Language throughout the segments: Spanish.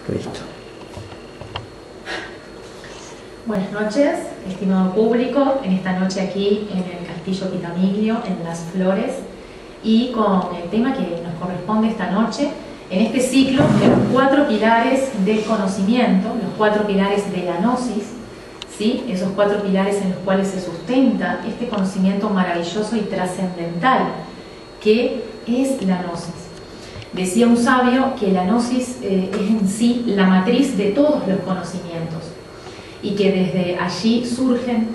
Listo. Buenas noches, estimado público, en esta noche aquí en el Castillo Pitamiglio, en Las Flores, y con el tema que nos corresponde esta noche, en este ciclo de los 4 pilares del conocimiento, los 4 pilares de la gnosis, ¿sí? Esos 4 pilares en los cuales se sustenta este conocimiento maravilloso y trascendental que es la gnosis. Decía un sabio que la gnosis es en sí la matriz de todos los conocimientos y que desde allí surgen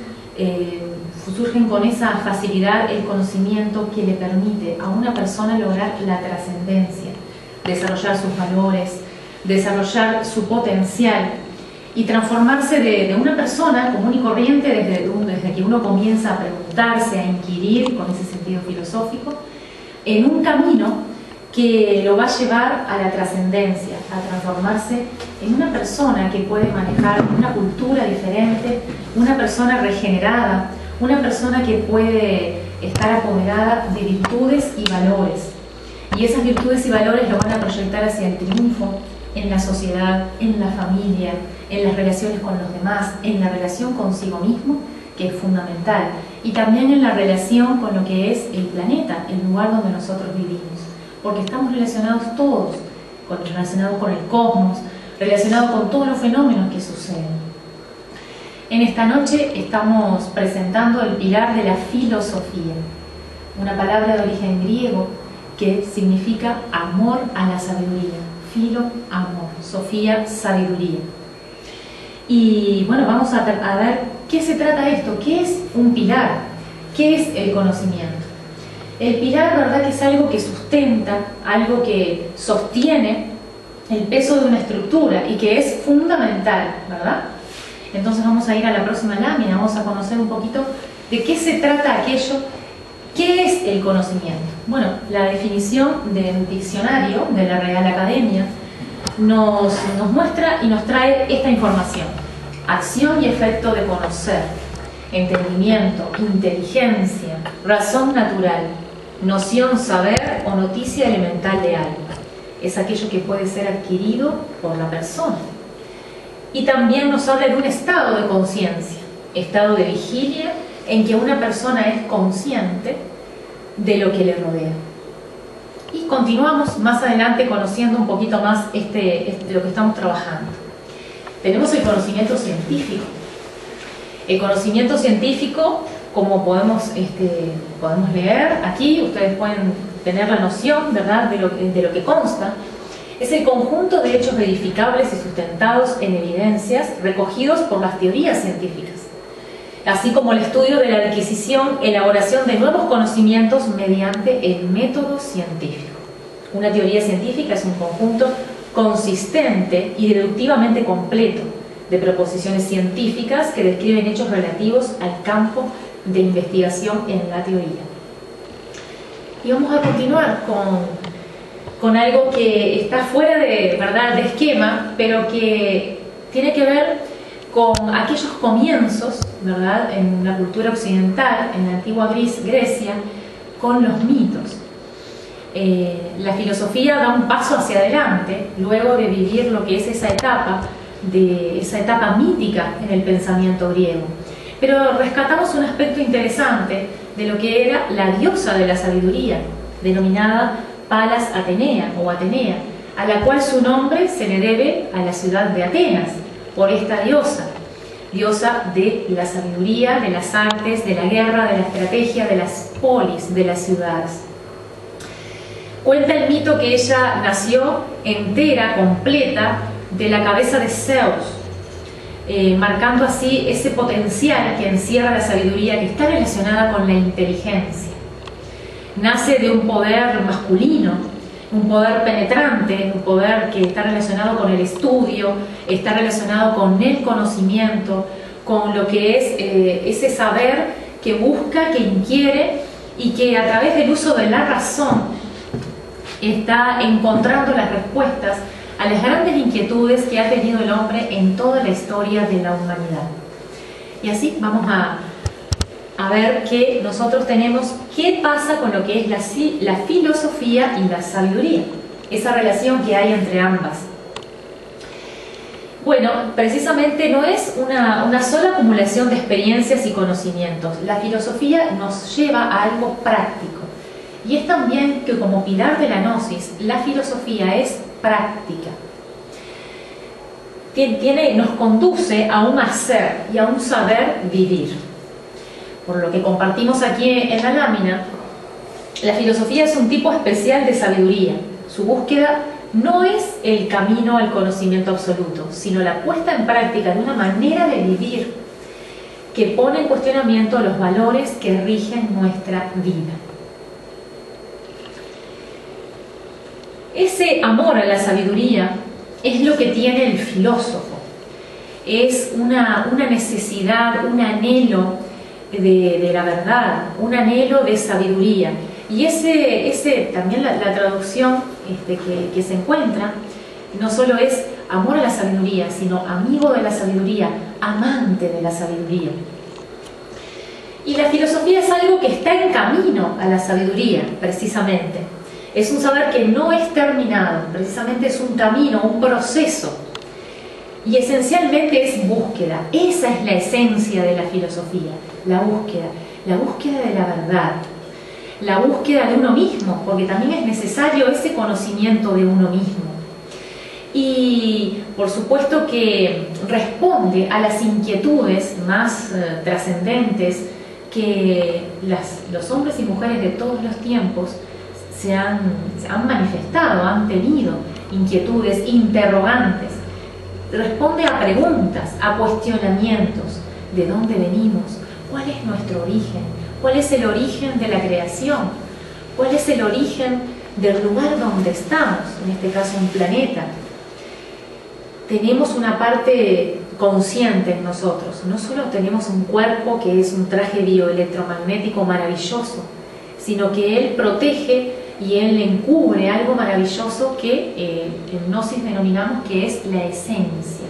con esa facilidad el conocimiento que le permite a una persona lograr la trascendencia, desarrollar sus valores, desarrollar su potencial y transformarse de una persona común y corriente desde que uno comienza a preguntarse, a inquirir con ese sentido filosófico, en un camino que lo va a llevar a la trascendencia, a transformarse en una persona que puede manejar una cultura diferente, una persona regenerada, una persona que puede estar apoderada de virtudes y valores. Y esas virtudes y valores lo van a proyectar hacia el triunfo en la sociedad, en la familia, en las relaciones con los demás, en la relación consigo mismo, que es fundamental, y también en la relación con lo que es el planeta, el lugar donde nosotros vivimos. Porque estamos relacionados todos, relacionados con el cosmos, relacionados con todos los fenómenos que suceden. En esta noche estamos presentando el pilar de la filosofía, una palabra de origen griego que significa amor a la sabiduría. Filo, amor, sofía, sabiduría. Y bueno, vamos a ver qué se trata esto, qué es un pilar, qué es el conocimiento. El pilar, ¿verdad?, que es algo que sustenta, algo que sostiene el peso de una estructura y que es fundamental, ¿verdad? Entonces vamos a ir a la próxima lámina, vamos a conocer un poquito de qué se trata aquello, qué es el conocimiento. Bueno, la definición del diccionario de la Real Academia nos muestra y nos trae esta información: acción y efecto de conocer, entendimiento, inteligencia, razón natural, noción, saber o noticia elemental de algo. Es aquello que puede ser adquirido por la persona. Y también nos habla de un estado de conciencia, estado de vigilia, en que una persona es consciente de lo que le rodea. Y continuamos más adelante conociendo un poquito más lo que estamos trabajando. Tenemos el conocimiento científico. El conocimiento científico, como podemos leer aquí, ustedes pueden tener la noción, ¿verdad?, de lo que consta. Es el conjunto de hechos verificables y sustentados en evidencias recogidos por las teorías científicas, así como el estudio de la adquisición, elaboración de nuevos conocimientos mediante el método científico. Una teoría científica es un conjunto consistente y deductivamente completo de proposiciones científicas que describen hechos relativos al campo de investigación en la teoría. Y vamos a continuar con algo que está fuera de esquema, pero que tiene que ver con aquellos comienzos, ¿verdad?, en la cultura occidental, en la antigua Grecia, con los mitos. La filosofía da un paso hacia adelante luego de vivir lo que es esa etapa mítica en el pensamiento griego. Pero rescatamos un aspecto interesante de lo que era la diosa de la sabiduría, denominada Palas Atenea o Atenea, a la cual su nombre se le debe a la ciudad de Atenas, por esta diosa de la sabiduría, de las artes, de la guerra, de la estrategia, de las polis, de las ciudades. Cuenta el mito que ella nació entera, completa, de la cabeza de Zeus, marcando así ese potencial que encierra la sabiduría, que está relacionada con la inteligencia. Nace de un poder masculino, un poder penetrante, un poder que está relacionado con el estudio, está relacionado con el conocimiento, con lo que es ese saber que busca, que inquiere y que a través del uso de la razón está encontrando las respuestas a las grandes inquietudes que ha tenido el hombre en toda la historia de la humanidad. Y así vamos a ver que nosotros tenemos qué pasa con lo que es la filosofía y la sabiduría, esa relación que hay entre ambas. Bueno, precisamente no es una sola acumulación de experiencias y conocimientos. La filosofía nos lleva a algo práctico. Y es también que como pilar de la gnosis, la filosofía es práctica. Nos conduce a un hacer y a un saber vivir. Por lo que compartimos aquí en la lámina, la filosofía es un tipo especial de sabiduría. Su búsqueda no es el camino al conocimiento absoluto, sino la puesta en práctica de una manera de vivir que pone en cuestionamiento los valores que rigen nuestra vida. Ese amor a la sabiduría es lo que tiene el filósofo. Es una necesidad, un anhelo de la verdad, un anhelo de sabiduría. Y también la traducción que se encuentra no solo es amor a la sabiduría, sino amigo de la sabiduría, amante de la sabiduría. Y la filosofía es algo que está en camino a la sabiduría, precisamente. Es un saber que no es terminado, precisamente es un camino, un proceso. Y esencialmente es búsqueda. Esa es la esencia de la filosofía, la búsqueda de la verdad, la búsqueda de uno mismo, porque también es necesario ese conocimiento de uno mismo. Y por supuesto que responde a las inquietudes más trascendentes que los hombres y mujeres de todos los tiempos se han manifestado, han tenido inquietudes, interrogantes. Responde a preguntas, a cuestionamientos. ¿De dónde venimos? ¿Cuál es nuestro origen? ¿Cuál es el origen de la creación? ¿Cuál es el origen del lugar donde estamos? En este caso, un planeta. Tenemos una parte consciente en nosotros. No solo tenemos un cuerpo que es un traje bioelectromagnético maravilloso, sino que él protege y él encubre algo maravilloso que en Gnosis denominamos que es la esencia.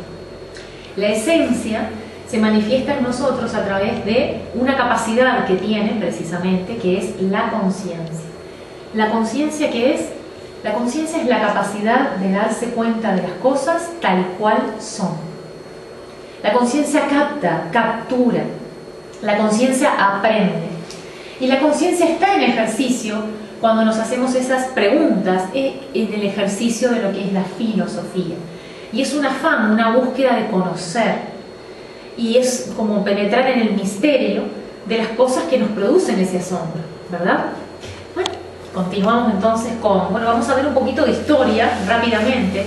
La esencia se manifiesta en nosotros a través de una capacidad que tiene precisamente, que es la conciencia. ¿La conciencia qué es? La conciencia es la capacidad de darse cuenta de las cosas tal cual son. La conciencia captura. La conciencia aprende. Y la conciencia está en ejercicio cuando nos hacemos esas preguntas en el ejercicio de lo que es la filosofía. Y es un afán, una búsqueda de conocer. Y es como penetrar en el misterio de las cosas que nos producen ese asombro, ¿verdad? Bueno, continuamos entonces vamos a ver un poquito de historia rápidamente.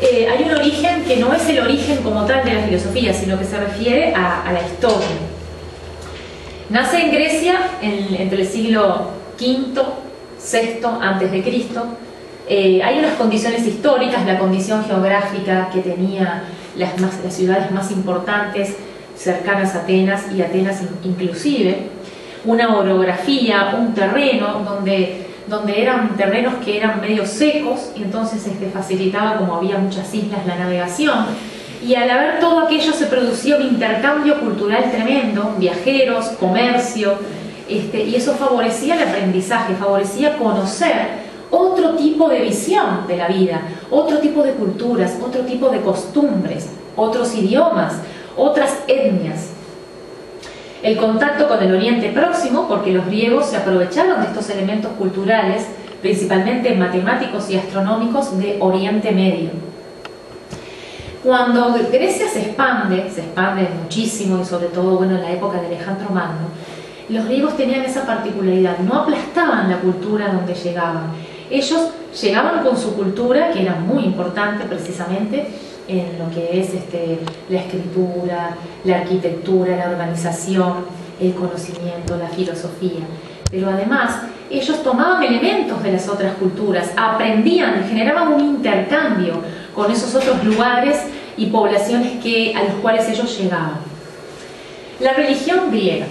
Hay un origen que no es el origen como tal de la filosofía, sino que se refiere a la historia. Nace en Grecia entre el siglo V, VI a.C. Hay unas condiciones históricas, la condición geográfica que tenía las ciudades más importantes cercanas a Atenas y Atenas inclusive, una orografía, un terreno donde eran terrenos que eran medio secos y entonces facilitaba, como había muchas islas, la navegación. Y al haber todo aquello se producía un intercambio cultural tremendo, viajeros, comercio, y eso favorecía el aprendizaje, favorecía conocer otro tipo de visión de la vida, otro tipo de culturas, otro tipo de costumbres, otros idiomas, otras etnias. El contacto con el Oriente Próximo, porque los griegos se aprovecharon de estos elementos culturales, principalmente matemáticos y astronómicos de Oriente Medio. Cuando Grecia se expande muchísimo, y sobre todo en la época de Alejandro Magno, los griegos tenían esa particularidad, no aplastaban la cultura donde llegaban. Ellos llegaban con su cultura, que era muy importante precisamente en lo que es la escritura, la arquitectura, la organización, el conocimiento, la filosofía. Pero además, ellos tomaban elementos de las otras culturas, aprendían, generaban un intercambio con esos otros lugares y poblaciones a los cuales ellos llegaban. La religión griega.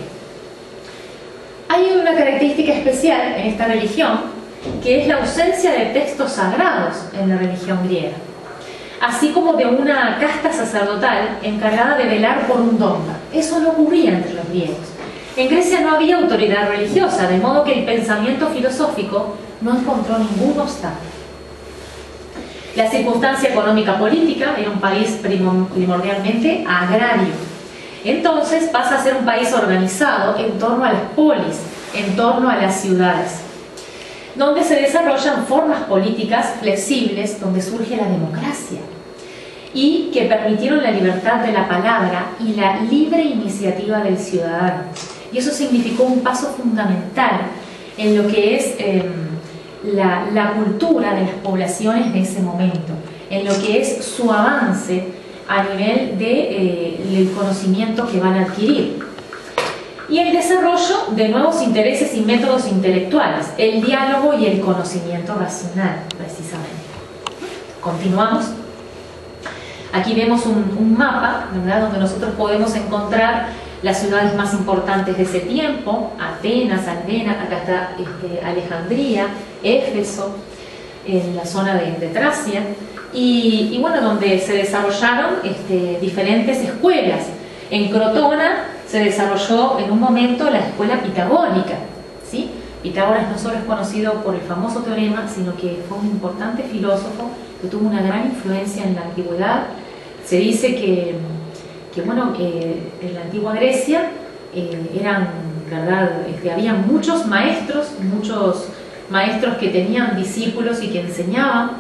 Hay una característica especial en esta religión, que es la ausencia de textos sagrados en la religión griega, así como de una casta sacerdotal encargada de velar por un dogma. Eso no ocurría entre los griegos. En Grecia no había autoridad religiosa, de modo que el pensamiento filosófico no encontró ningún obstáculo. La circunstancia económica política, era un país primordialmente agrario. Entonces pasa a ser un país organizado en torno a las polis, en torno a las ciudades, donde se desarrollan formas políticas flexibles, donde surge la democracia, y que permitieron la libertad de la palabra y la libre iniciativa del ciudadano. Y eso significó un paso fundamental en lo que es la cultura de las poblaciones de ese momento, en lo que es su avance a nivel del conocimiento que van a adquirir. Y el desarrollo de nuevos intereses y métodos intelectuales, el diálogo y el conocimiento racional, precisamente. Continuamos. Aquí vemos un mapa, ¿verdad?, donde nosotros podemos encontrar las ciudades más importantes de ese tiempo: Atenas, acá está Alejandría, Éfeso, en la zona de Tracia, y bueno, donde se desarrollaron diferentes escuelas. En Crotona se desarrolló en un momento la escuela pitagórica, ¿sí? Pitágoras no solo es conocido por el famoso teorema, sino que fue un importante filósofo que tuvo una gran influencia en la antigüedad. Se dice que bueno, en la antigua Grecia había muchos maestros que tenían discípulos y que enseñaban,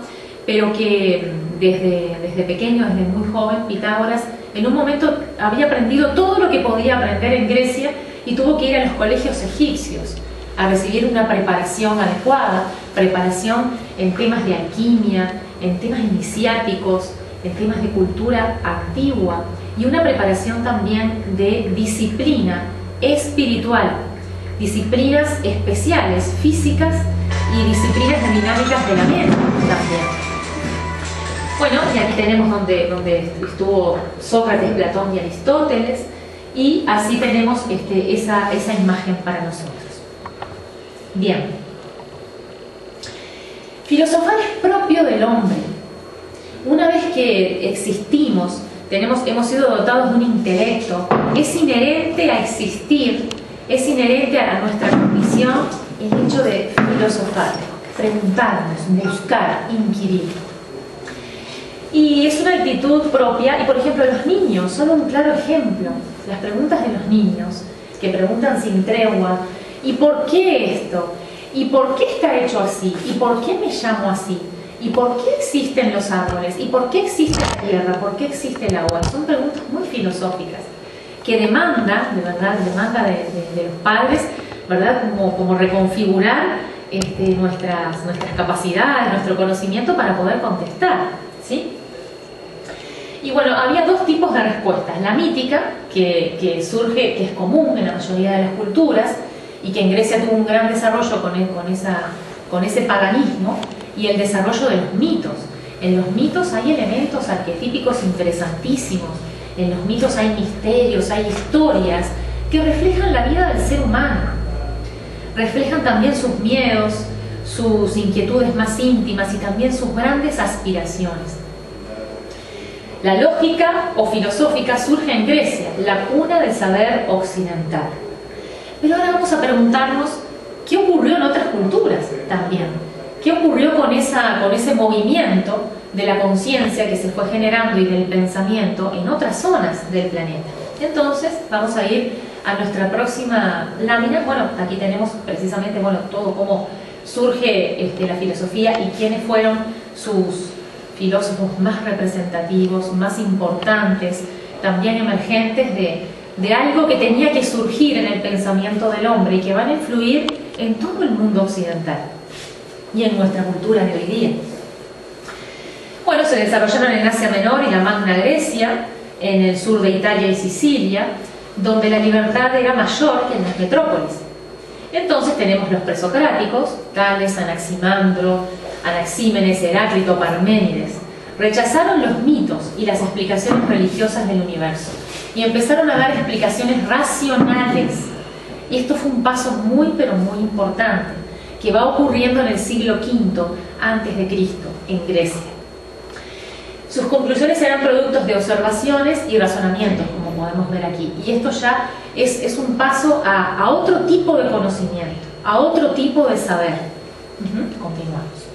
pero que desde pequeño, desde muy joven, Pitágoras en un momento había aprendido todo lo que podía aprender en Grecia y tuvo que ir a los colegios egipcios a recibir una preparación adecuada, preparación en temas de alquimia, en temas iniciáticos, en temas de cultura antigua, y una preparación también de disciplina espiritual, disciplinas especiales, físicas, y disciplinas de dinámicas de la mente también. Bueno, y aquí tenemos donde estuvo Sócrates, Platón y Aristóteles, y así tenemos esa imagen para nosotros. Bien. Filosofar es propio del hombre. Una vez que existimos, hemos sido dotados de un intelecto, es inherente a existir, es inherente a nuestra condición el hecho de filosofar, preguntarnos, buscar, inquirir. Y es una actitud propia, y por ejemplo los niños son un claro ejemplo. Las preguntas de los niños, que preguntan sin tregua: ¿y por qué esto? ¿Y por qué está hecho así? ¿Y por qué me llamo así? ¿Y por qué existen los árboles? ¿Y por qué existe la tierra? ¿Por qué existe el agua? Son preguntas muy filosóficas que demanda de los padres, ¿verdad?, como reconfigurar nuestras capacidades, nuestro conocimiento para poder contestar, ¿sí? Y bueno, había dos tipos de respuestas: la mítica, que surge, que es común en la mayoría de las culturas, y que en Grecia tuvo un gran desarrollo con ese paganismo, y el desarrollo de los mitos. En los mitos hay elementos arquetípicos interesantísimos, en los mitos hay misterios, hay historias que reflejan la vida del ser humano, reflejan también sus miedos, sus inquietudes más íntimas y también sus grandes aspiraciones. La lógica o filosófica surge en Grecia, la cuna del saber occidental. Pero ahora vamos a preguntarnos qué ocurrió en otras culturas también. ¿Qué ocurrió con ese movimiento de la conciencia que se fue generando y del pensamiento en otras zonas del planeta? Entonces vamos a ir a nuestra próxima lámina. Bueno, aquí tenemos precisamente todo cómo surge la filosofía y quiénes fueron sus filósofos más representativos, más importantes, también emergentes de algo que tenía que surgir en el pensamiento del hombre y que van a influir en todo el mundo occidental y en nuestra cultura de hoy día. Bueno, se desarrollaron en Asia Menor y la Magna Grecia, en el sur de Italia y Sicilia, donde la libertad era mayor que en las metrópolis. Entonces tenemos los presocráticos, Tales, Anaximandro, Anaxímenes, Heráclito, Parménides. Rechazaron los mitos y las explicaciones religiosas del universo y empezaron a dar explicaciones racionales. Y esto fue un paso muy, pero muy importante, que va ocurriendo en el siglo V a.C. en Grecia. Sus conclusiones eran productos de observaciones y razonamientos, como podemos ver aquí. Y esto ya es un paso a otro tipo de conocimiento, a otro tipo de saber. Continuamos.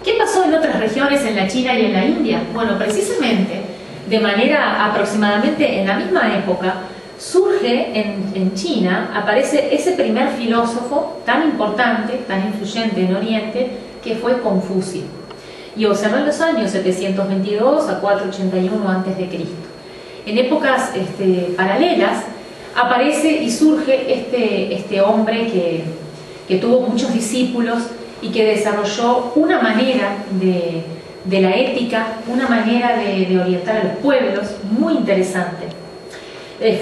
¿Qué pasó en otras regiones, en la China y en la India? Bueno, precisamente, de manera aproximadamente en la misma época, surge en China, aparece ese primer filósofo tan importante, tan influyente en Oriente, que fue Confucio. Y observa en los años 722 a 481 a.C. En épocas paralelas, aparece y surge este hombre que tuvo muchos discípulos y que desarrolló una manera de la ética, una manera de orientar a los pueblos muy interesante.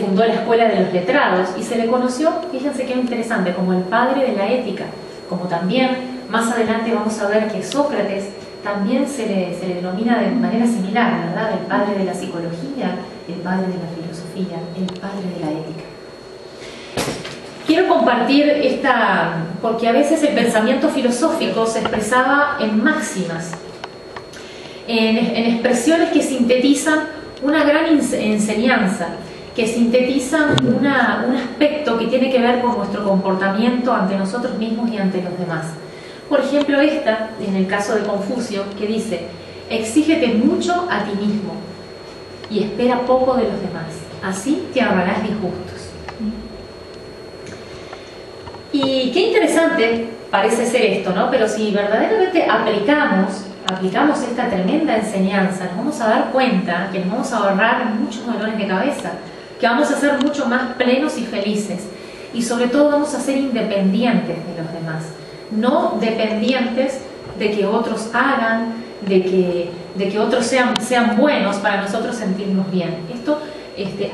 Fundó la Escuela de los Letrados y se le conoció, fíjense qué interesante, como el padre de la ética, como también más adelante vamos a ver que Sócrates también se le denomina de manera similar, ¿verdad? El padre de la psicología, el padre de la filosofía, el padre de la ética. Quiero compartir porque a veces el pensamiento filosófico se expresaba en máximas, en expresiones que sintetizan una gran enseñanza, que sintetizan un aspecto que tiene que ver con nuestro comportamiento ante nosotros mismos y ante los demás. Por ejemplo, en el caso de Confucio, que dice: exígete mucho a ti mismo y espera poco de los demás, así te ahorrarás disgustos. Y qué interesante parece ser esto, ¿no? Pero si verdaderamente aplicamos esta tremenda enseñanza, nos vamos a dar cuenta que nos vamos a ahorrar muchos dolores de cabeza, que vamos a ser mucho más plenos y felices, y sobre todo vamos a ser independientes de los demás, no dependientes de que otros hagan, de que otros sean buenos para nosotros sentirnos bien. Esto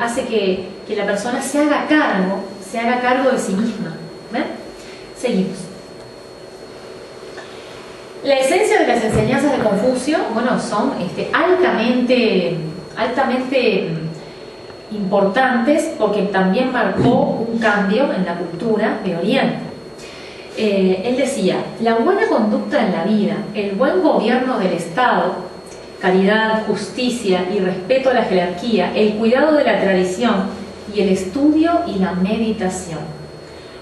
hace que la persona se haga cargo de sí misma. ¿Ven? Seguimos. La esencia de las enseñanzas de Confucio, bueno, son altamente importantes, porque también marcó un cambio en la cultura de Oriente. Él decía: la buena conducta en la vida, el buen gobierno del Estado, caridad, justicia y respeto a la jerarquía, el cuidado de la tradición y el estudio y la meditación.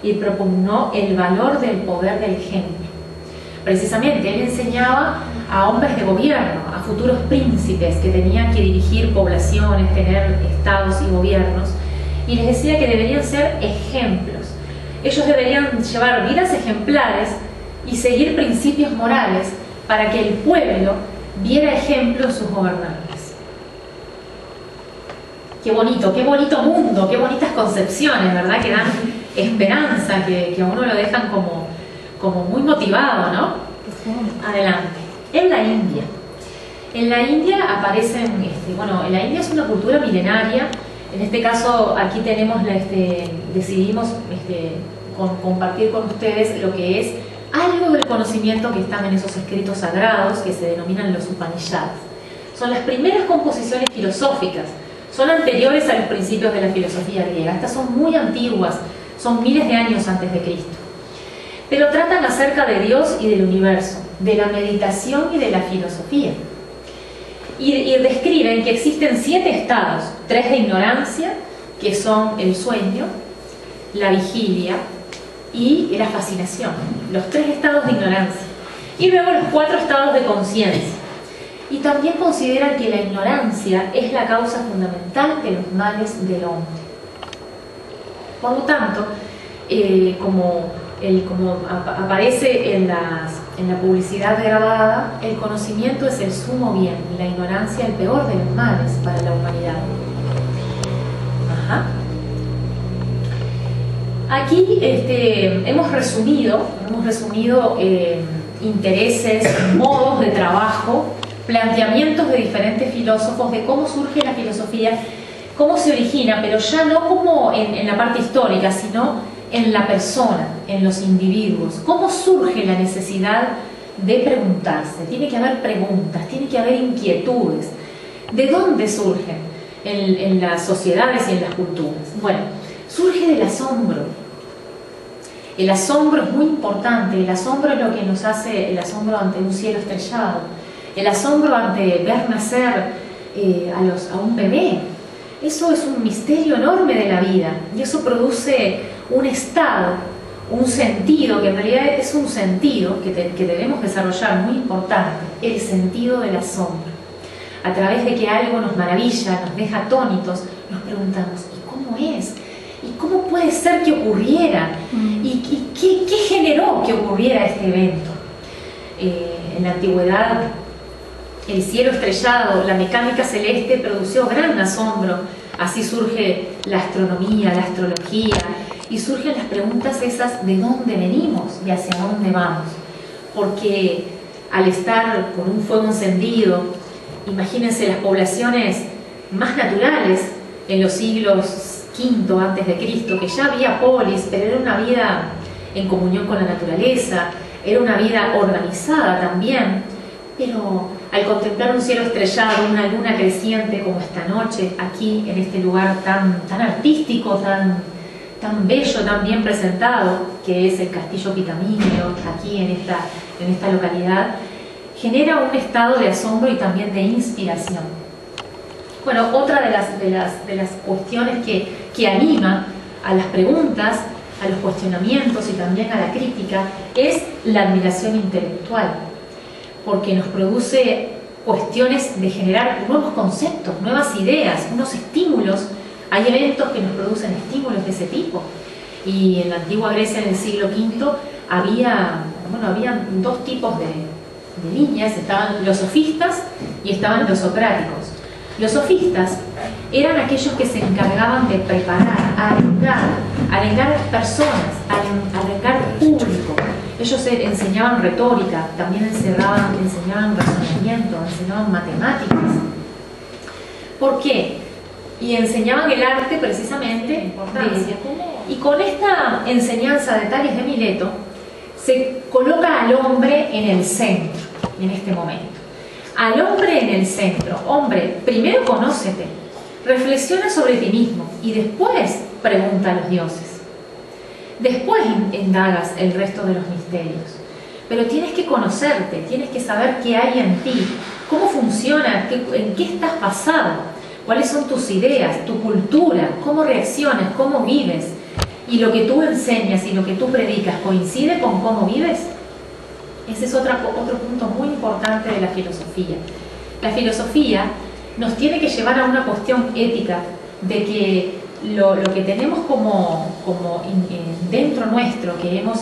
Y propugnó el valor del poder del ejemplo. Precisamente, él enseñaba a hombres de gobierno, a futuros príncipes que tenían que dirigir poblaciones, tener estados y gobiernos, y les decía que deberían ser ejemplos. Ellos deberían llevar vidas ejemplares y seguir principios morales para que el pueblo viera ejemplo en sus gobernantes. Qué bonito mundo, qué bonitas concepciones, ¿verdad? Que dan esperanza, que a uno lo dejan como muy motivado, ¿no? Adelante. En la India aparecen, en la India es una cultura milenaria. En este caso, aquí tenemos, decidimos compartir con ustedes lo que es algo del conocimiento que están en esos escritos sagrados que se denominan los Upanishads. Son las primeras composiciones filosóficas, son anteriores a los principios de la filosofía griega. Estas son muy antiguas, son miles de años antes de Cristo. Pero tratan acerca de Dios y del universo, de la meditación y de la filosofía. Y describen que existen 7 estados, 3 de ignorancia, que son el sueño, la vigilia y la fascinación. Los 3 estados de ignorancia. Y luego los 4 estados de conciencia. Y también consideran que la ignorancia es la causa fundamental de los males del hombre. Por lo tanto, como aparece en la publicidad grabada, el conocimiento es el sumo bien y la ignorancia el peor de los males para la humanidad. Ajá. Aquí hemos resumido intereses, modos de trabajo, planteamientos de diferentes filósofos de cómo surge la filosofía, cómo se origina, pero ya no como en la parte histórica, sino en la persona, en los individuos. ¿Cómo surge la necesidad de preguntarse? Tiene que haber preguntas, tiene que haber inquietudes. ¿De dónde surgen en las sociedades y en las culturas? Bueno, surge del asombro. El asombro es muy importante. El asombro es lo que nos hace el asombro ante un cielo estrellado, el asombro ante ver nacer a un bebé. Eso es un misterio enorme de la vida, y eso produce un estado un sentido, que en realidad es un sentido que debemos desarrollar muy importante, el sentido del asombro. A través de que algo nos maravilla, nos deja atónitos, nos preguntamos, ¿y cómo es? ¿Y cómo puede ser que ocurriera? ¿Y qué generó que ocurriera este evento? En la antigüedad, el cielo estrellado, la mecánica celeste produció gran asombro. Así surge la astronomía, la astrología, y surgen las preguntas esas de dónde venimos y hacia dónde vamos. Porque al estar con un fuego encendido, imagínense las poblaciones más naturales en los siglos V antes de Cristo, que ya había polis, pero era una vida en comunión con la naturaleza, era una vida organizada también, pero al contemplar un cielo estrellado, una luna creciente como esta noche, aquí en este lugar tan artístico, tan bello, tan bien presentado, que es el Castillo Pitamiglio, aquí en esta localidad, genera un estado de asombro y también de inspiración. Bueno, otra de las cuestiones que anima a las preguntas, a los cuestionamientos y también a la crítica, es la admiración intelectual, porque nos produce cuestiones de generar nuevos conceptos, nuevas ideas, unos estímulos. Hay eventos que nos producen estímulos de ese tipo, y en la antigua Grecia, en el siglo V, había dos tipos de líneas: estaban los sofistas y estaban los socráticos. Los sofistas eran aquellos que se encargaban de preparar, arengar personas, arengar público. Ellos enseñaban retórica, también enseñaban razonamiento, enseñaban matemáticas. ¿Por qué? Y enseñaban el arte precisamente. Y con esta enseñanza de Tales de Mileto se coloca al hombre en el centro, en este momento. Al hombre en el centro. Hombre, primero conócete, reflexiona sobre ti mismo y después pregunta a los dioses. Después indagas el resto de los misterios. Pero tienes que conocerte, tienes que saber qué hay en ti, cómo funciona, en qué estás basado, cuáles son tus ideas, tu cultura, cómo reaccionas, cómo vives. Y lo que tú enseñas y lo que tú predicas coincide con cómo vives. Ese es otro punto muy importante de la filosofía. La filosofía nos tiene que llevar a una cuestión ética de que lo que tenemos como dentro nuestro, que hemos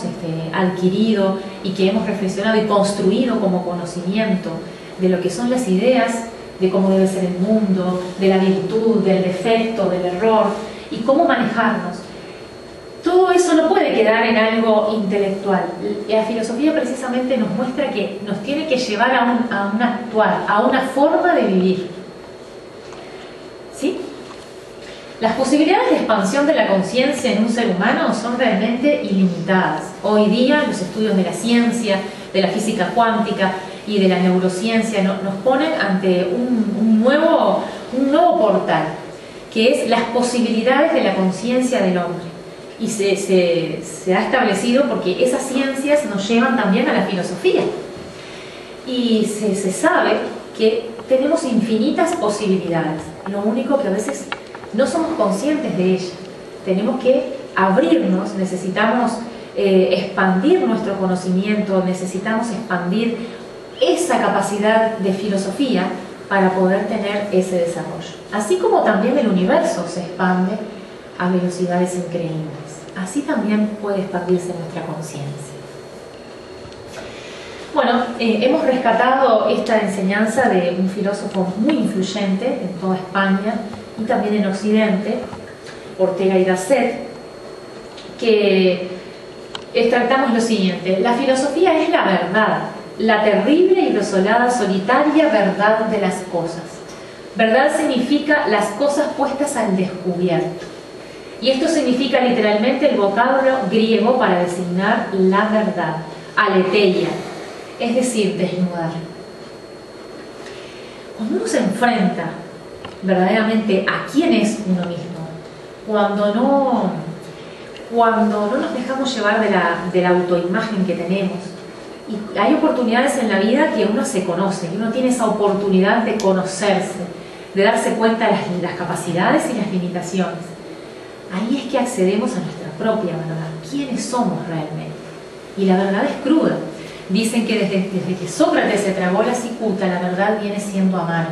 adquirido y que hemos reflexionado y construido como conocimiento de lo que son las ideas, de cómo debe ser el mundo, de la virtud, del defecto, del error y cómo manejarnos. Todo eso no puede quedar en algo intelectual. La filosofía precisamente nos muestra que nos tiene que llevar a un actuar, a una forma de vivir. ¿Sí? Las posibilidades de expansión de la conciencia en un ser humano son realmente ilimitadas. Hoy día los estudios de la ciencia, de la física cuántica y de la neurociencia nos ponen ante un nuevo portal, que es las posibilidades de la conciencia del hombre. Y se ha establecido porque esas ciencias nos llevan también a la filosofía. Y se sabe que tenemos infinitas posibilidades. Lo único que a veces no somos conscientes de ellas. Tenemos que abrirnos, necesitamos expandir nuestro conocimiento, necesitamos expandir esa capacidad de filosofía para poder tener ese desarrollo. Así como también el universo se expande a velocidades increíbles, así también puede expandirse nuestra conciencia. Bueno, hemos rescatado esta enseñanza de un filósofo muy influyente en toda España y también en Occidente, Ortega y Gasset, que tratamos lo siguiente: la filosofía es la verdad, la terrible y desolada, solitaria verdad de las cosas. Verdad significa las cosas puestas al descubierto. Y esto significa literalmente el vocablo griego para designar la verdad, aletheia, es decir, desnudar. Cuando uno se enfrenta verdaderamente a quién es uno mismo, cuando no nos dejamos llevar de la autoimagen que tenemos, y hay oportunidades en la vida que uno se conoce, y uno tiene esa oportunidad de conocerse, de darse cuenta de las capacidades y las limitaciones. ahí es que accedemos a nuestra propia verdad. ¿Quiénes somos realmente? Y la verdad es cruda. Dicen que desde que Sócrates se tragó la cicuta, la verdad viene siendo amarga.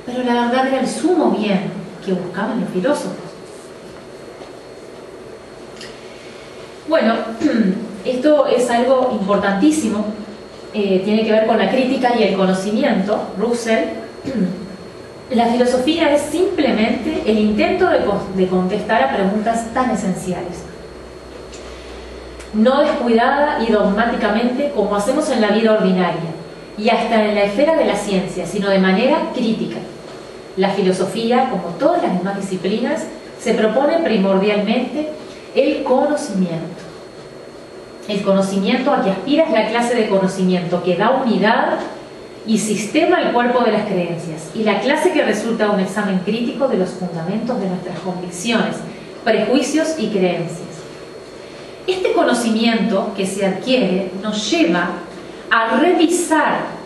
Pero la verdad era el sumo bien que buscaban los filósofos. Bueno, esto es algo importantísimo. Tiene que ver con la crítica y el conocimiento. Russell, la filosofía es simplemente el intento de contestar a preguntas tan esenciales, no descuidada y dogmáticamente como hacemos en la vida ordinaria y hasta en la esfera de la ciencia, sino de manera crítica. La filosofía, como todas las demás disciplinas, se propone primordialmente el conocimiento. El conocimiento a que aspira es la clase de conocimiento que da unidad y sistema al cuerpo de las creencias, y la clase que resulta un examen crítico de los fundamentos de nuestras convicciones, prejuicios y creencias. Este conocimiento que se adquiere nos lleva a revisar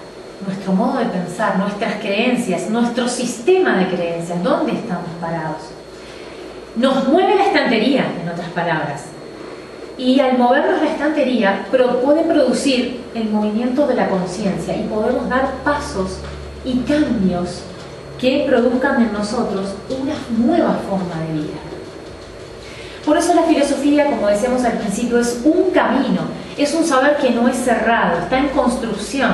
nuestro modo de pensar, nuestras creencias, nuestro sistema de creencias, dónde estamos parados. Nos mueve la estantería, en otras palabras. Y al movernos la estantería puede producir el movimiento de la conciencia y podemos dar pasos y cambios que produzcan en nosotros una nueva forma de vida. Por eso la filosofía, como decíamos al principio, es un camino, es un saber que no es cerrado, está en construcción,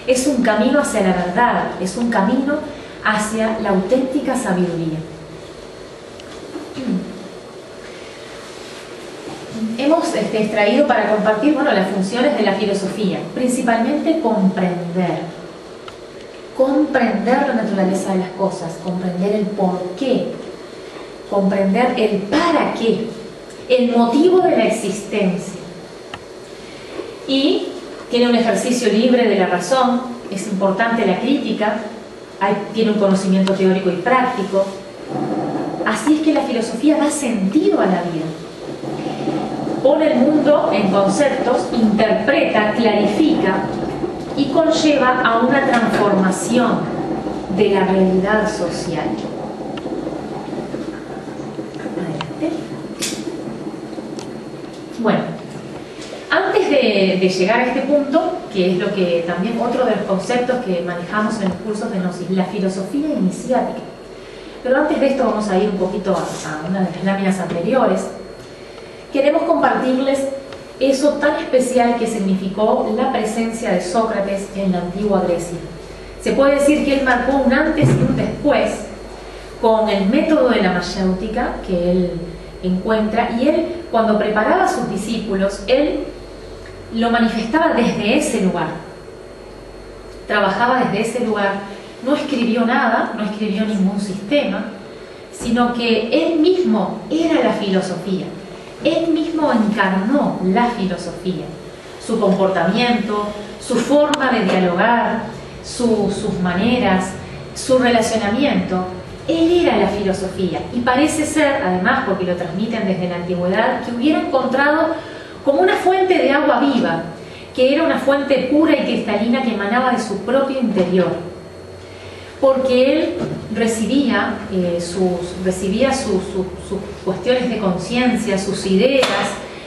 es un camino hacia la verdad, es un camino hacia la auténtica sabiduría. Hemos extraído para compartir las funciones de la filosofía, principalmente comprender la naturaleza de las cosas, comprender el por qué, comprender el para qué, el motivo de la existencia. Y tiene un ejercicio libre de la razón, es importante la crítica, tiene un conocimiento teórico y práctico. Así es que la filosofía da sentido a la vida. Pone el mundo en conceptos, interpreta, clarifica y conlleva a una transformación de la realidad social. Adelante. Bueno, antes de llegar a este punto, que es lo que también otro de los conceptos que manejamos en los cursos de Gnosis, la filosofía iniciática. Pero antes de esto vamos a ir un poquito a una de las láminas anteriores. Queremos compartirles eso tan especial que significó la presencia de Sócrates en la antigua Grecia. Se puede decir que él marcó un antes y un después con el método de la mayéutica que él encuentra, y él, cuando preparaba a sus discípulos, él lo manifestaba desde ese lugar, trabajaba desde ese lugar, no escribió nada, no escribió ningún sistema, sino que él mismo era la filosofía. Él mismo encarnó la filosofía, su comportamiento, su forma de dialogar, sus maneras, su relacionamiento. Él era la filosofía, y parece ser, además porque lo transmiten desde la antigüedad, que hubiera encontrado como una fuente de agua viva, que era una fuente pura y cristalina que emanaba de su propio interior. Porque él recibía sus cuestiones de conciencia, sus ideas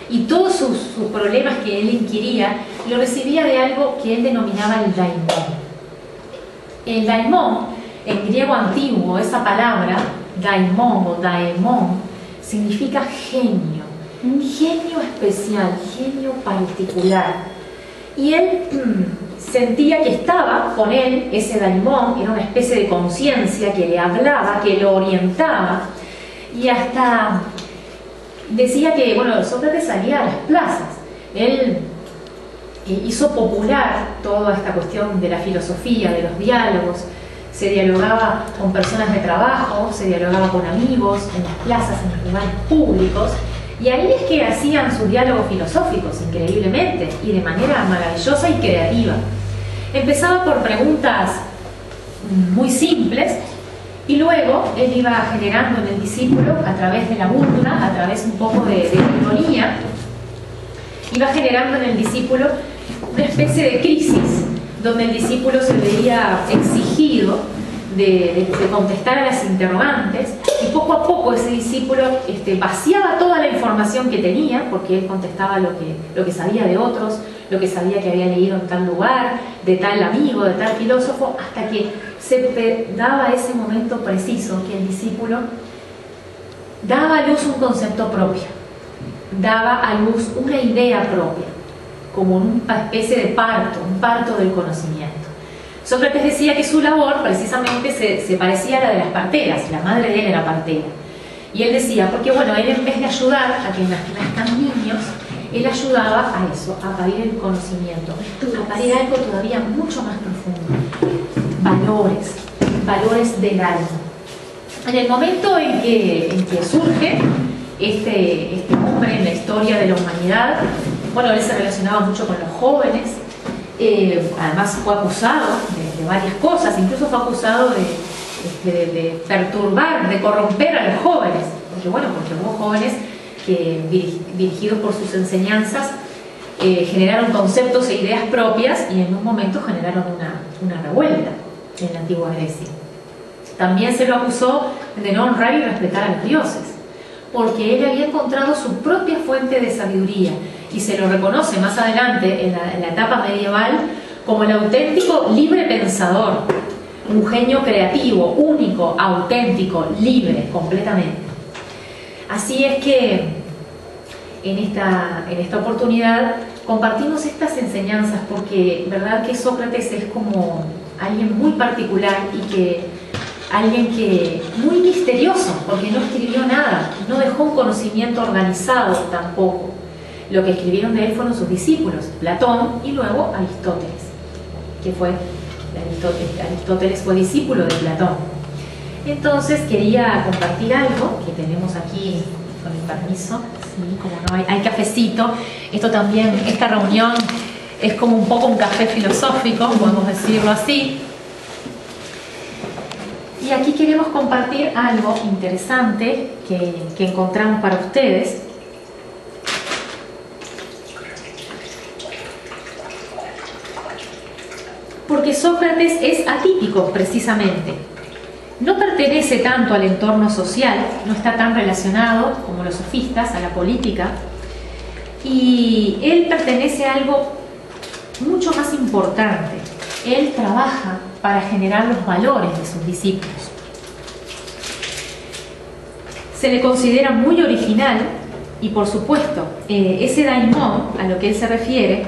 y todos sus problemas que él inquiría, lo recibía de algo que él denominaba el daimon. El daimon, en griego antiguo, esa palabra, daimon o daemon, significa genio, genio especial, genio particular. Y él sentía que estaba con él, ese daimon, era una especie de conciencia que le hablaba, que lo orientaba, y hasta decía que, Sócrates salía a las plazas. Él hizo popular toda esta cuestión de la filosofía, de los diálogos, se dialogaba con personas de trabajo, se dialogaba con amigos, en las plazas, en los lugares públicos, y ahí es que hacían sus diálogos filosóficos, increíblemente, y de manera maravillosa y creativa. Empezaba por preguntas muy simples, y luego él iba generando en el discípulo, a través de la burla, a través un poco de ironía, iba generando en el discípulo una especie de crisis, donde el discípulo se veía exigido de contestar a las interrogantes, y poco a poco ese discípulo vaciaba toda la información que tenía, porque él contestaba lo que sabía de otros, lo que sabía que había leído en tal lugar, de tal amigo, de tal filósofo, hasta que se daba ese momento preciso que el discípulo daba a luz un concepto propio, daba a luz una idea propia, como una especie de parto, un parto del conocimiento. Sócrates decía que su labor precisamente se parecía a la de las parteras, la madre de él era partera. Y él decía, porque bueno, él en vez de ayudar a que nazcan niños, él ayudaba a eso, a parir el conocimiento, a parir algo todavía mucho más profundo, valores del alma. En el momento en que surge este hombre en la historia de la humanidad, bueno, él se relacionaba mucho con los jóvenes, además fue acusado de varias cosas, incluso fue acusado de perturbar, de corromper a los jóvenes, porque hubo jóvenes que, dirigidos por sus enseñanzas, generaron conceptos e ideas propias y en un momento generaron una revuelta en la antigua Grecia. También se lo acusó de no honrar y respetar a los dioses, porque él había encontrado su propia fuente de sabiduría y se lo reconoce más adelante en la etapa medieval como el auténtico libre pensador, un genio creativo, único, auténtico, libre, completamente. Así es que en esta oportunidad compartimos estas enseñanzas porque verdad que Sócrates es como alguien muy particular y alguien que muy misterioso, porque no escribió nada, no dejó un conocimiento organizado tampoco. Lo que escribieron de él fueron sus discípulos, Platón y luego Aristóteles, que fue Aristóteles fue discípulo de Platón. Entonces quería compartir algo que tenemos aquí, con el permiso, sí, como no hay cafecito. Esto también, esta reunión es como un poco un café filosófico, podemos decirlo así. Y aquí queremos compartir algo interesante que encontramos para ustedes. Porque Sócrates es atípico, precisamente. No pertenece tanto al entorno social, no está tan relacionado como los sofistas a la política, y él pertenece a algo mucho más importante. Él trabaja para generar los valores de sus discípulos. Se le considera muy original y, por supuesto, ese daimón a lo que él se refiere,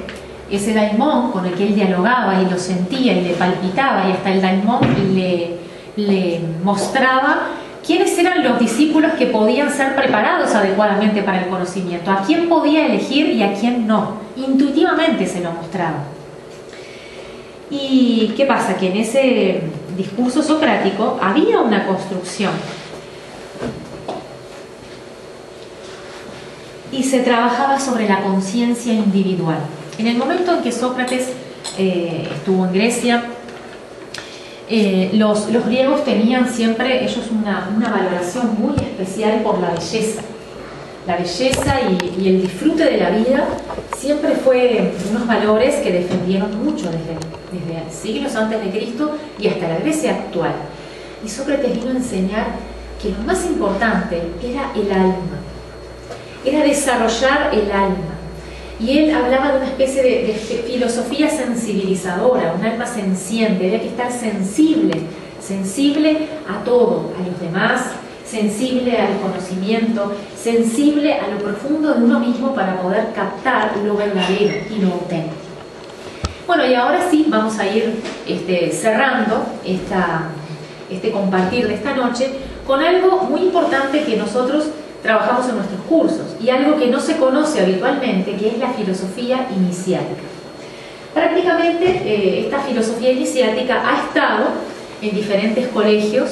ese daimón con el que él dialogaba y lo sentía y le palpitaba, y hasta el daimón le mostraba quiénes eran los discípulos que podían ser preparados adecuadamente para el conocimiento, a quién podía elegir y a quién no. Intuitivamente se lo mostraba. ¿Y qué pasa? Que en ese discurso socrático había una construcción y se trabajaba sobre la conciencia individual. En el momento en que Sócrates estuvo en Grecia, los griegos tenían siempre ellos una valoración muy especial por la belleza. La belleza y el disfrute de la vida siempre fue unos valores que defendieron mucho desde siglos antes de Cristo y hasta la Grecia actual. Y Sócrates vino a enseñar que lo más importante era el alma, era desarrollar el alma. Y él hablaba de una especie de filosofía sensibilizadora, un alma senciente, había que estar sensible a todo, a los demás, sensible al conocimiento, sensible a lo profundo de uno mismo para poder captar lo verdadero y lo auténtico. Bueno, y ahora sí vamos a ir cerrando este compartir de esta noche con algo muy importante que nosotros trabajamos en nuestros cursos y algo que no se conoce habitualmente, que es la filosofía iniciática. Prácticamente esta filosofía iniciática ha estado en diferentes colegios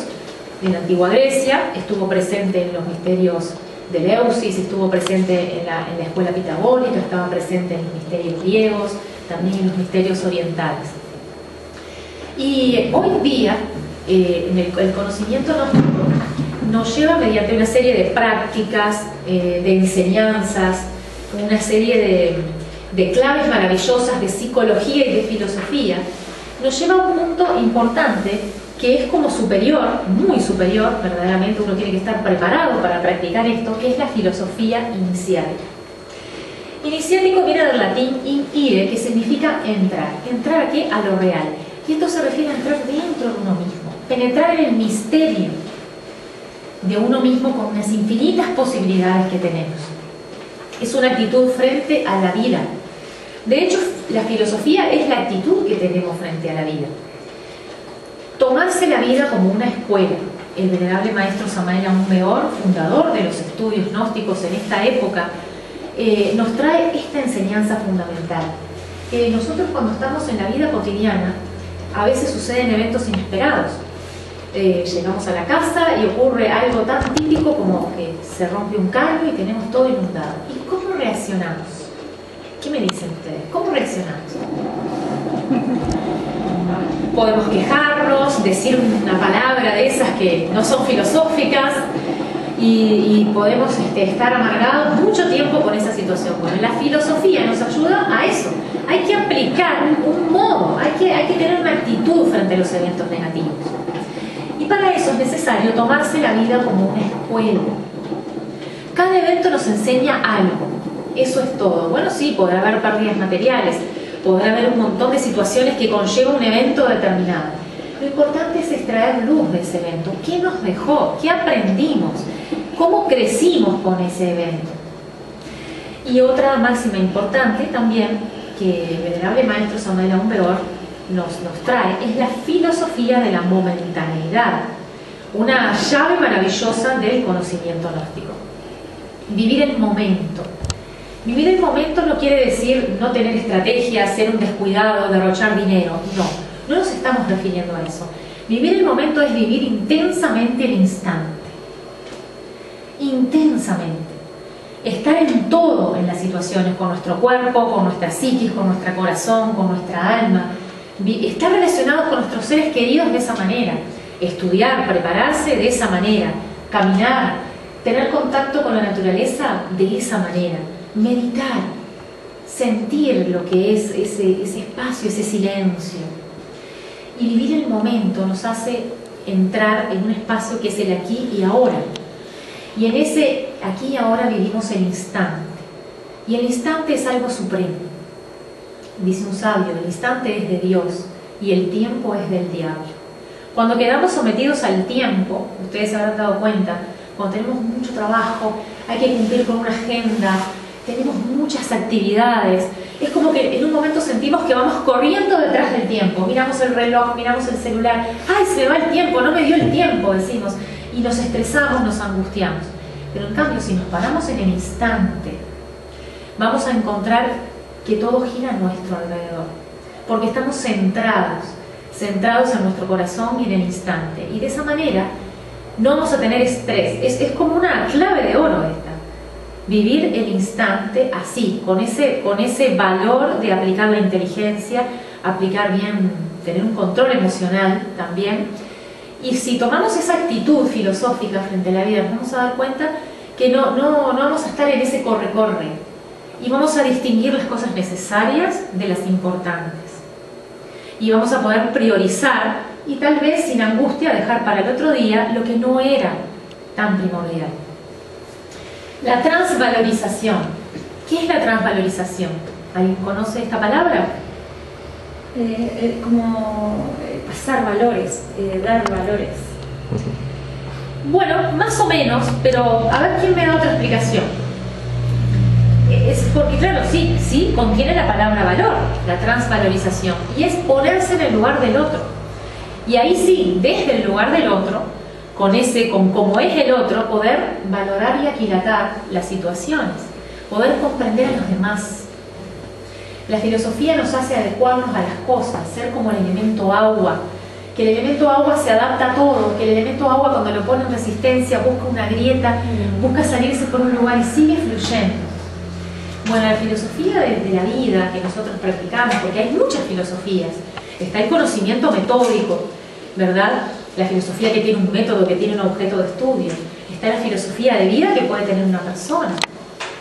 de la antigua Grecia, estuvo presente en los misterios de Eleusis, estuvo presente en la escuela pitagórica, estaba presente en los misterios griegos, también en los misterios orientales. Y hoy día el conocimiento nos lleva mediante una serie de prácticas, de enseñanzas, una serie de claves maravillosas de psicología y de filosofía, nos lleva a un punto importante que es como superior, muy superior, verdaderamente uno tiene que estar preparado para practicar esto, que es la filosofía iniciática. Iniciático viene del latín in ire, que significa entrar. ¿Entrar a qué? A lo real. Y esto se refiere a entrar dentro de uno mismo, penetrar en el misterio de uno mismo con unas infinitas posibilidades que tenemos. Es una actitud frente a la vida. De hecho, la filosofía es la actitud que tenemos frente a la vida. Tomarse la vida como una escuela. El venerable maestro Samael Aún Weor, fundador de los estudios gnósticos en esta época, nos trae esta enseñanza fundamental. Que nosotros cuando estamos en la vida cotidiana, a veces suceden eventos inesperados. Llegamos a la casa y ocurre algo tan típico como que se rompe un caño y tenemos todo inundado. ¿Y cómo reaccionamos? ¿Qué me dicen ustedes? ¿Cómo reaccionamos? Podemos quejarnos, decir una palabra de esas que no son filosóficas y podemos estar amargados mucho tiempo con esa situación. Bueno, la filosofía nos ayuda a eso. Hay que aplicar un modo, hay que tener una actitud frente a los eventos negativos. Y para eso es necesario tomarse la vida como una escuela. Cada evento nos enseña algo. Eso es todo. Bueno, sí, podrá haber pérdidas materiales, podrá haber un montón de situaciones que conlleva un evento determinado. Lo importante es extraer luz de ese evento. ¿Qué nos dejó? ¿Qué aprendimos? ¿Cómo crecimos con ese evento? Y otra máxima importante también que el venerable maestro Samael Aún Weor nos trae es la filosofía de la momentaneidad, una llave maravillosa del conocimiento gnóstico. Vivir el momento. Vivir el momento no quiere decir no tener estrategia, ser un descuidado, derrochar dinero. No nos estamos refiriendo a eso. Vivir el momento es vivir intensamente el instante. Intensamente. Estar en todo en las situaciones, con nuestro cuerpo, con nuestra psiquis, con nuestro corazón, con nuestra alma. Estar relacionados con nuestros seres queridos de esa manera. Estudiar, prepararse de esa manera. Caminar, tener contacto con la naturaleza de esa manera. Meditar, sentir lo que es ese espacio, ese silencio. Y vivir el momento nos hace entrar en un espacio que es el aquí y ahora. Y en ese aquí y ahora vivimos el instante. Y el instante es algo supremo. Dice un sabio, el instante es de Dios y el tiempo es del diablo. Cuando quedamos sometidos al tiempo, ustedes se habrán dado cuenta, cuando tenemos mucho trabajo, hay que cumplir con una agenda, tenemos muchas actividades, es como que en un momento sentimos que vamos corriendo detrás del tiempo, miramos el reloj, miramos el celular, ¡ay, se me va el tiempo, no me dio el tiempo!, decimos, y nos estresamos, nos angustiamos. Pero en cambio, si nos paramos en el instante, vamos a encontrar que todo gira a nuestro alrededor, porque estamos centrados en nuestro corazón y en el instante, y de esa manera no vamos a tener estrés. Es como una clave de oro esta. Vivir el instante así, con ese valor de aplicar la inteligencia, aplicar bien, tener un control emocional también. Y si tomamos esa actitud filosófica frente a la vida, nos vamos a dar cuenta que no vamos a estar en ese corre-corre y vamos a distinguir las cosas necesarias de las importantes. Y vamos a poder priorizar y tal vez sin angustia dejar para el otro día lo que no era tan primordial. La transvalorización. ¿Qué es la transvalorización? ¿Alguien conoce esta palabra? Como pasar valores, dar valores. Bueno, más o menos, pero a ver quién me da otra explicación. Es porque claro, sí, contiene la palabra valor, la transvalorización, y es ponerse en el lugar del otro. Y ahí sí, desde el lugar del otro, con cómo es el otro, poder valorar y aquilatar las situaciones, poder comprender a los demás. La filosofía nos hace adecuarnos a las cosas, ser como el elemento agua, que el elemento agua se adapta a todo, que el elemento agua cuando lo pone en resistencia busca una grieta, busca salirse por un lugar y sigue fluyendo. Bueno, la filosofía de la vida que nosotros practicamos, porque hay muchas filosofías, está el conocimiento metódico, ¿verdad? La filosofía que tiene un método, que tiene un objeto de estudio. Está la filosofía de vida que puede tener una persona.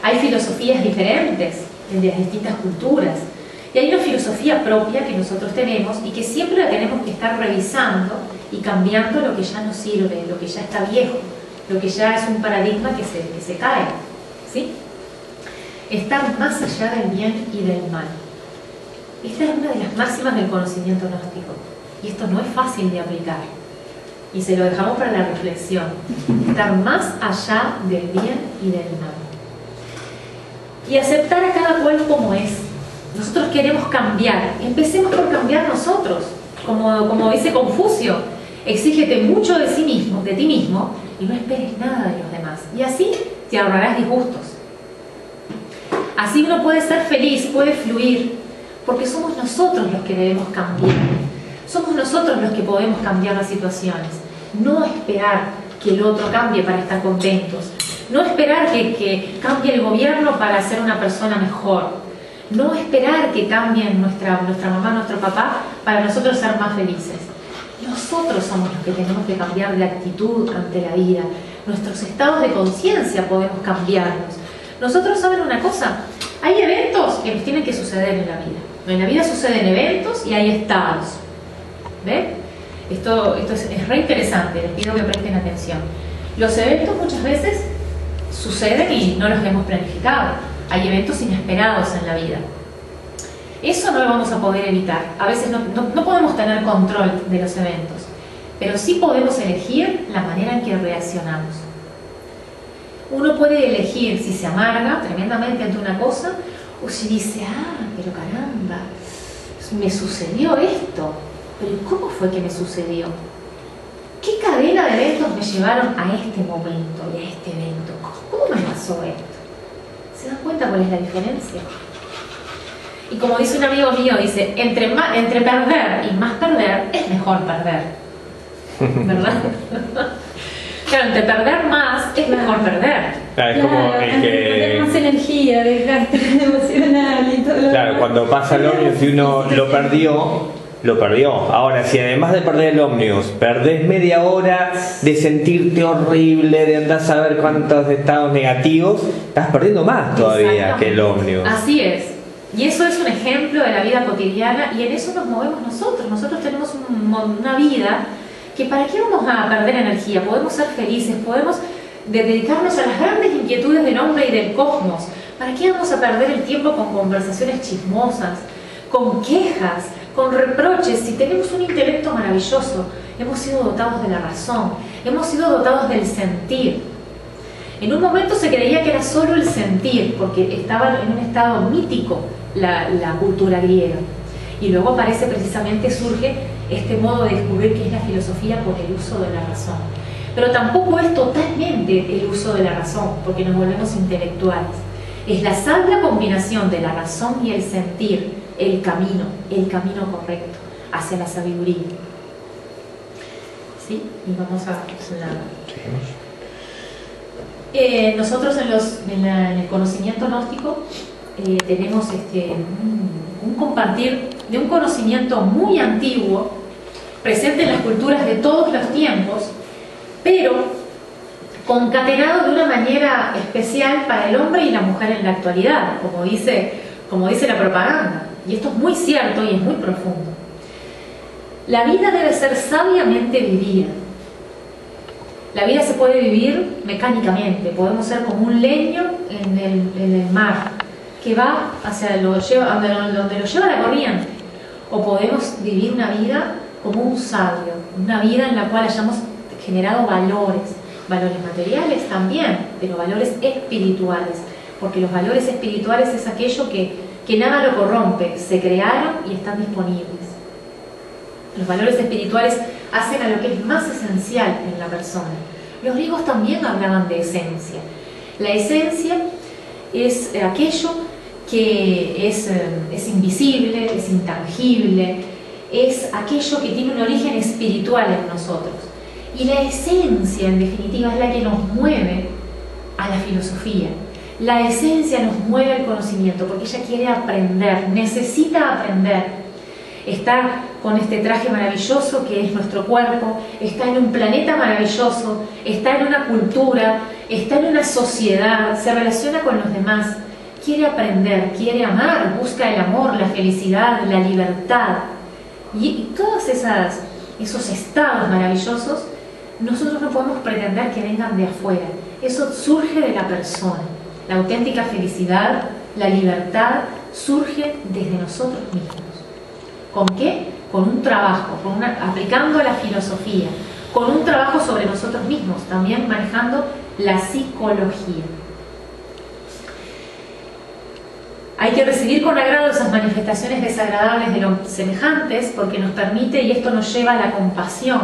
Hay filosofías diferentes de las distintas culturas. Y hay una filosofía propia que nosotros tenemos y que siempre la tenemos que estar revisando y cambiando lo que ya no sirve, lo que ya está viejo, lo que ya es un paradigma que se cae, ¿sí? Estar más allá del bien y del mal. Esta es una de las máximas del conocimiento gnóstico. Y esto no es fácil de aplicar. Y se lo dejamos para la reflexión. Estar más allá del bien y del mal. Y aceptar a cada cual como es. Nosotros queremos cambiar. Empecemos por cambiar nosotros. Como dice Confucio, exígete mucho de ti mismo, y no esperes nada de los demás. Y así te ahorrarás disgustos. Así uno puede ser feliz, puede fluir, porque somos nosotros los que debemos cambiar. Somos nosotros los que podemos cambiar las situaciones. No esperar que el otro cambie para estar contentos. No esperar que cambie el gobierno para ser una persona mejor. No esperar que cambien nuestra mamá, nuestro papá, para nosotros ser más felices. Nosotros somos los que tenemos que cambiar de actitud ante la vida. Nuestros estados de conciencia podemos cambiarlos. Nosotros, ¿saben una cosa? Hay eventos que nos tienen que suceder en la vida. En la vida suceden eventos y hay estados. ¿Ven? Esto es re interesante, les pido que presten atención. Los eventos muchas veces suceden y no los hemos planificado. Hay eventos inesperados en la vida. Eso no lo vamos a poder evitar. A veces no podemos tener control de los eventos, pero sí podemos elegir la manera en que reaccionamos. Uno puede elegir si se amarga tremendamente ante una cosa o si dice, pero caramba, me sucedió esto. Pero ¿cómo fue que me sucedió? ¿Qué cadena de eventos me llevaron a este momento y a este evento? ¿Cómo me pasó esto? ¿Se dan cuenta cuál es la diferencia? Y como dice un amigo mío, dice, entre perder y más perder, es mejor perder. ¿Verdad? Claro, entre perder más, es mejor perder. Claro, es como el que... Tener más energía, desgaste emocional y todo lo Claro, demás. cuando pasa el ómnibus, si uno lo perdió. Ahora, si además de perder el ómnibus, perdés media hora de sentirte horrible, de andar a saber cuántos estados negativos, estás perdiendo más todavía que el ómnibus. Así es. Y eso es un ejemplo de la vida cotidiana y en eso nos movemos nosotros. Nosotros tenemos una vida que ¿para qué vamos a perder energía? Podemos ser felices, podemos dedicarnos a las grandes inquietudes del hombre y del cosmos. ¿Para qué vamos a perder el tiempo con conversaciones chismosas, con quejas, con reproches? Si tenemos un intelecto maravilloso, hemos sido dotados de la razón, hemos sido dotados del sentir. En un momento se creía que era solo el sentir, porque estaba en un estado mítico la cultura griega. Y luego surge este modo de descubrir qué es la filosofía por el uso de la razón. Pero tampoco es totalmente el uso de la razón, porque nos volvemos intelectuales. Es la sabia combinación de la razón y el sentir, el camino correcto hacia la sabiduría. ¿Sí? Y vamos a... nosotros en el conocimiento gnóstico tenemos un compartir de un conocimiento muy antiguo, presente en las culturas de todos los tiempos, pero concatenado de una manera especial para el hombre y la mujer en la actualidad, como dice la propaganda. Y esto es muy cierto y es muy profundo. La vida debe ser sabiamente vivida. La vida se puede vivir mecánicamente, podemos ser como un leño en el mar, que va hacia donde lo lleva la corriente, o podemos vivir una vida como un sabio, una vida en la cual hayamos generado valores materiales también, pero valores espirituales, porque los valores espirituales es aquello que nada lo corrompe, se crearon y están disponibles. Los valores espirituales hacen a lo que es más esencial en la persona. Los griegos también hablaban de esencia. La esencia es aquello que es invisible, es intangible, es aquello que tiene un origen espiritual en nosotros. Y la esencia, en definitiva, es la que nos mueve a la filosofía. La esencia nos mueve al conocimiento, porque ella quiere aprender, necesita aprender. Está con este traje maravilloso que es nuestro cuerpo, está en un planeta maravilloso, está en una cultura, está en una sociedad, se relaciona con los demás, quiere aprender, quiere amar, busca el amor, la felicidad, la libertad. Y todos esos estados maravillosos, nosotros no podemos pretender que vengan de afuera. Eso surge de la persona. La auténtica felicidad, la libertad, surge desde nosotros mismos. ¿Con qué? Con un trabajo, aplicando la filosofía, con un trabajo sobre nosotros mismos, también manejando la psicología. Hay que recibir con agrado esas manifestaciones desagradables de los semejantes, porque nos permite, y esto nos lleva a la compasión,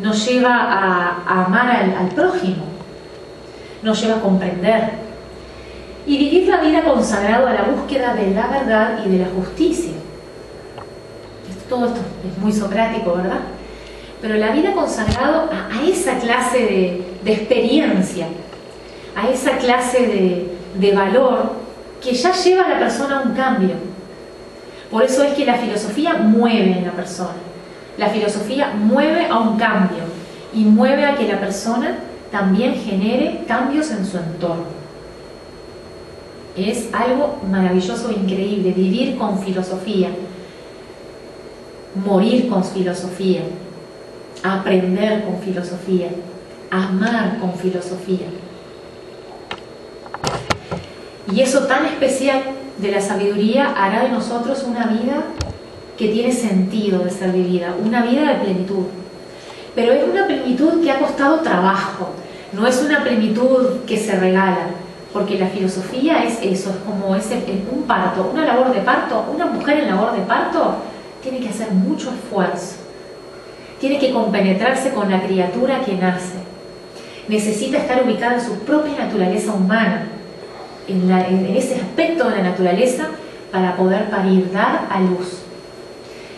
nos lleva a amar al prójimo, nos lleva a comprender y vivir la vida consagrado a la búsqueda de la verdad y de la justicia. Todo esto es muy socrático, ¿verdad? Pero la vida consagrado a esa clase de experiencia, a esa clase de valor que ya lleva a la persona a un cambio. Por eso es que la filosofía mueve en la persona. La filosofía mueve a un cambio y mueve a que la persona también genere cambios en su entorno. Es algo maravilloso e increíble vivir con filosofía, morir con filosofía, aprender con filosofía, amar con filosofía. Y eso tan especial de la sabiduría hará de nosotros una vida que tiene sentido de ser vivida, una vida de plenitud. Pero es una plenitud que ha costado trabajo, no es una plenitud que se regala, porque la filosofía es eso, es como un parto, una labor de parto. Una mujer en labor de parto tiene que hacer mucho esfuerzo, tiene que compenetrarse con la criatura que nace, necesita estar ubicada en su propia naturaleza humana, en ese aspecto de la naturaleza, para poder parir, dar a luz.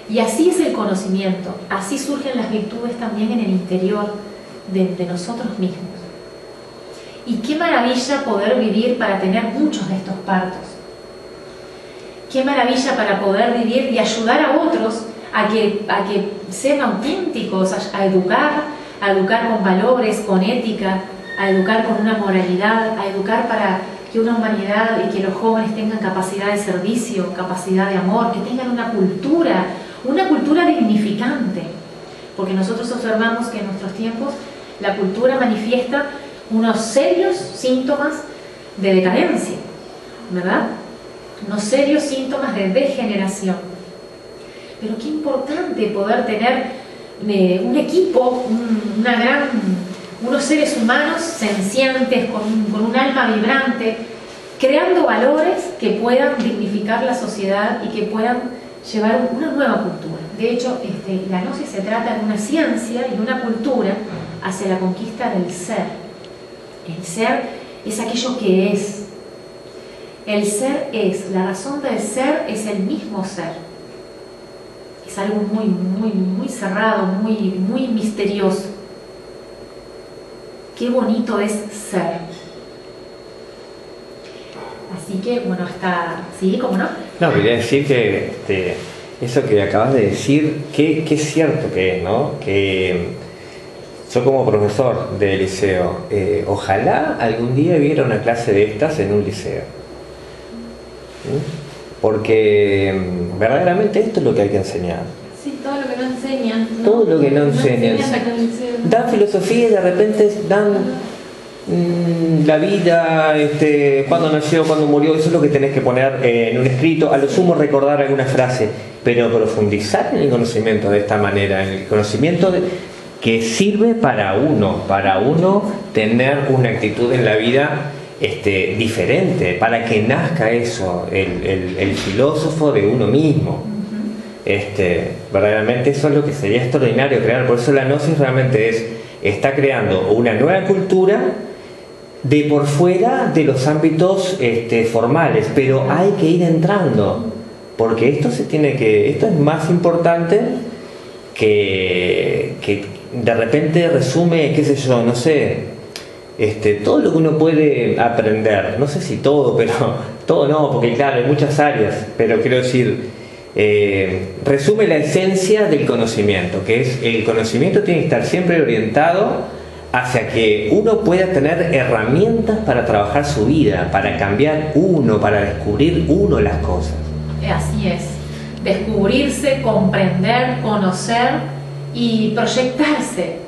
Y así es el conocimiento, así surgen las virtudes también en el interior de nosotros mismos. Y qué maravilla poder vivir para tener muchos de estos partos. Qué maravilla para poder vivir y ayudar a otros a que sean auténticos, a educar con valores, con ética, a educar con una moralidad, a educar para que una humanidad y que los jóvenes tengan capacidad de servicio, capacidad de amor, que tengan una cultura dignificante. Porque nosotros observamos que en nuestros tiempos la cultura manifiesta unos serios síntomas de decadencia, ¿verdad? Unos serios síntomas de degeneración. Pero qué importante poder tener un equipo, unos seres humanos sencientes, con un alma vibrante, creando valores que puedan dignificar la sociedad y que puedan llevar una nueva cultura. De hecho, la gnosis se trata de una ciencia y de una cultura hacia la conquista del ser. El ser es aquello que es. El ser es, la razón del ser es el mismo ser. Es algo muy, muy, muy cerrado, muy, muy misterioso. Qué bonito es ser. Así que, bueno, hasta... ¿Sí? ¿Cómo no? No, quería decir que eso que acabas de decir, que es cierto que es, ¿no? Que yo como profesor de liceo, ojalá algún día viera una clase de estas en un liceo. Porque verdaderamente esto es lo que hay que enseñar. Sí, todo lo que no enseñan. ¿No? Todo lo que no enseñan. Dan filosofía y de repente dan la vida, cuándo nació, cuándo murió. Eso es lo que tenés que poner en un escrito. A lo sumo recordar alguna frase, pero profundizar en el conocimiento de esta manera, en el conocimiento que sirve para uno tener una actitud en la vida diferente, para que nazca eso, el filósofo de uno mismo. Verdaderamente eso es lo que sería extraordinario crear. Por eso la gnosis realmente está creando una nueva cultura de por fuera de los ámbitos formales, pero hay que ir entrando, porque esto es más importante que de repente resume, qué sé yo, no sé, todo lo que uno puede aprender, no sé si todo, pero todo no, porque claro, hay muchas áreas, pero quiero decir, resume la esencia del conocimiento, que es el conocimiento tiene que estar siempre orientado hacia que uno pueda tener herramientas para trabajar su vida, para cambiar uno, para descubrir uno las cosas. Así es. Descubrirse, comprender, conocer y proyectarse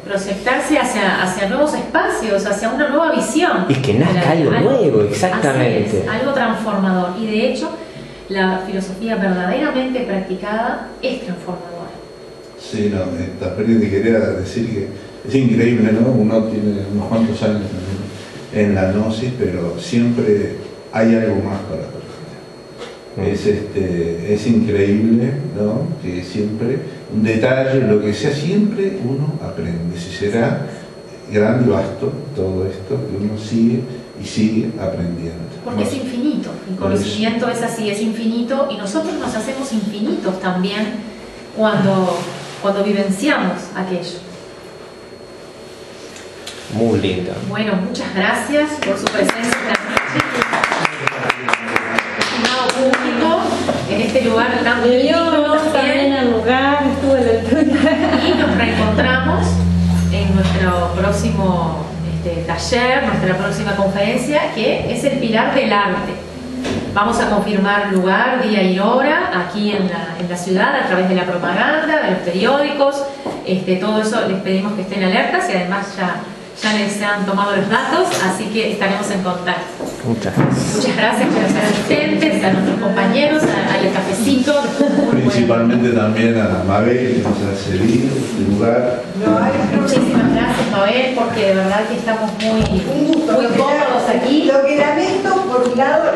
hacia nuevos espacios, hacia una nueva visión. Y que nazca algo nuevo, exactamente. Así es, algo transformador. Y de hecho, la filosofía verdaderamente practicada es transformadora. Sí, no, también te quería decir que es increíble, ¿no? Uno tiene unos cuantos años en la gnosis, pero siempre hay algo más para aprender. Es increíble, ¿no? Que siempre, un detalle, lo que sea, siempre uno aprende. Si será grande y vasto todo esto, que uno sigue y sigue aprendiendo. Porque es infinito, el conocimiento es así, es infinito, y nosotros nos hacemos infinitos también cuando vivenciamos aquello. Muy lindo. Bueno, muchas gracias por su presencia esta noche. Estimado público, en este lugar tan bonito también al lugar, estuvo en el y nos reencontramos en nuestro próximo taller, nuestra próxima conferencia, que es el pilar del arte. Vamos a confirmar lugar, día y hora aquí en la ciudad a través de la propaganda, de los periódicos, todo eso les pedimos que estén alertas y además ya les han tomado los datos, así que estaremos en contacto. Muchas gracias. Muchas gracias a los asistentes, a nuestros compañeros, al cafecito. Principalmente también a Mabel, que nos ha cedido este lugar. Muchísimas gracias, Mabel, porque de verdad que estamos muy cómodos aquí. Lo que lamento, por un lado,